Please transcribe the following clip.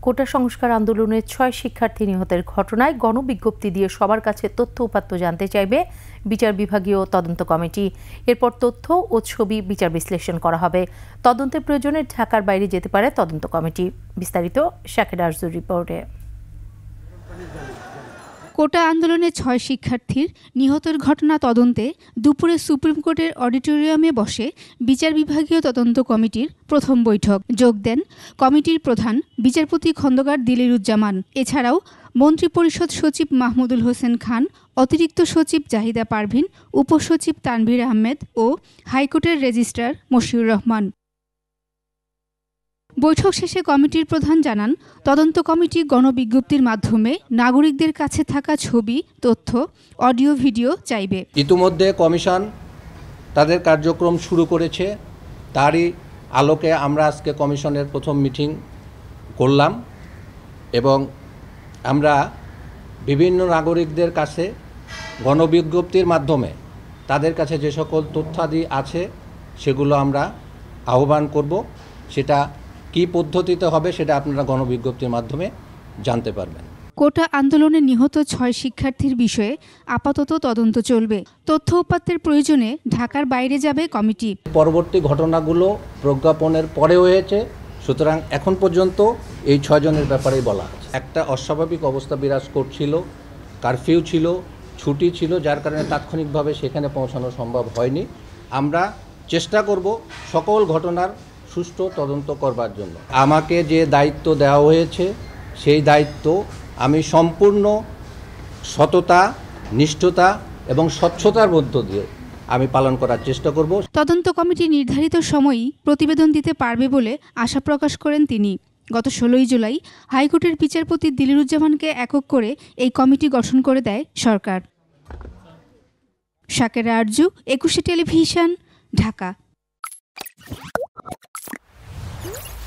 কোটা সংস্কার আন্দোলনের 6 শিক্ষার্থী নিহতের ঘটনায় গণবিজ্ঞপ্তি দিয়ে সবার কাছে তথ্য উপাত্ত জানতে চাইবে বিচার বিভাগীয় তদন্ত কমিটি। এরপর তথ্য ও ছবি বিচার বিশ্লেষণ করা হবে। তদন্তের প্রয়োজনে ঢাকার বাইরে যেতে পারে তদন্ত কমিটি। বিস্তারিত শাকের আরজুর রিপোর্টে। কোটা আন্দোলনে 6 শিক্ষার্থীর নিহতের ঘটনা তদন্তে দুপুরে সুপ্রিম কোর্টের অডিটোরিয়ামে বসে বিচার বিভাগীয় তদন্ত কমিটির প্রথম বৈঠক। যোগ দেন কমিটির প্রধান বিচারপতি খন্দকার দিলিরুজ্জামান। এছাড়াও মন্ত্রিপরিষদ সচিব মাহমুদুল হোসেন খান, অতিরিক্ত সচিব জাহিদা পারভিন, উপসচিব তানভীর আহমেদ ও হাইকোর্টের রেজিস্ট্রার মশিউর রহমান। বৈঠক শেষে কমিটির প্রধান জানান, তদন্ত কমিটি গণবিজ্ঞপ্তির মাধ্যমে নাগরিকদের কাছে থাকা ছবি, তথ্য, অডিও, ভিডিও চাইবে। ইতিমধ্যে কমিশন তাদের কার্যক্রম শুরু করেছে। তারই আলোকে আমরা আজকে কমিশনের প্রথম মিটিং করলাম এবং আমরা বিভিন্ন নাগরিকদের কাছে গণবিজ্ঞপ্তির মাধ্যমে তাদের কাছে যে সকল তথ্যাদি আছে সেগুলো আমরা আহ্বান করব। সেটা কি পদ্ধতিতে হবে সেটা আপনারা গণবিজ্ঞপ্তির মাধ্যমে জানতে পারবেন। কোটা আন্দোলনে নিহত 6 শিক্ষার্থীর বিষয়ে আপাতত তদন্ত চলবে। তথ্য উপাত্তের প্রয়োজনে ঢাকার বাইরে যাবে কমিটি। পরবর্তী ঘটনাগুলো প্রজ্ঞাপনের পরে হয়েছে, সুতরাং এখন পর্যন্ত এই 6 জনের ব্যাপারেই বলা আছে। একটা অস্বাভাবিক অবস্থা বিরাজ করছিল, কারফিউ ছিল, ছুটি ছিল, যার কারণে তাৎক্ষণিকভাবে সেখানে পৌঁছানো সম্ভব হয়নি। আমরা চেষ্টা করব সকল ঘটনার সুষ্ঠু তদন্ত করবার জন্য। আমাকে যে দায়িত্ব দেওয়া হয়েছে সেই দায়িত্ব আমি সম্পূর্ণ সততা, নিষ্ঠতা এবং স্বচ্ছতার মধ্য দিয়ে আমি পালন করার চেষ্টা করব। তদন্ত কমিটি নির্ধারিত সময়ই প্রতিবেদন দিতে পারবে বলে আশা প্রকাশ করেন তিনি। গত 16 জুলাই হাইকোর্টের বিচারপতি দিলিরুজ্জামানকে একক করে এই কমিটি গঠন করে দেয় সরকার। শাকের আরজু, 21 টেলিভিশন, ঢাকা।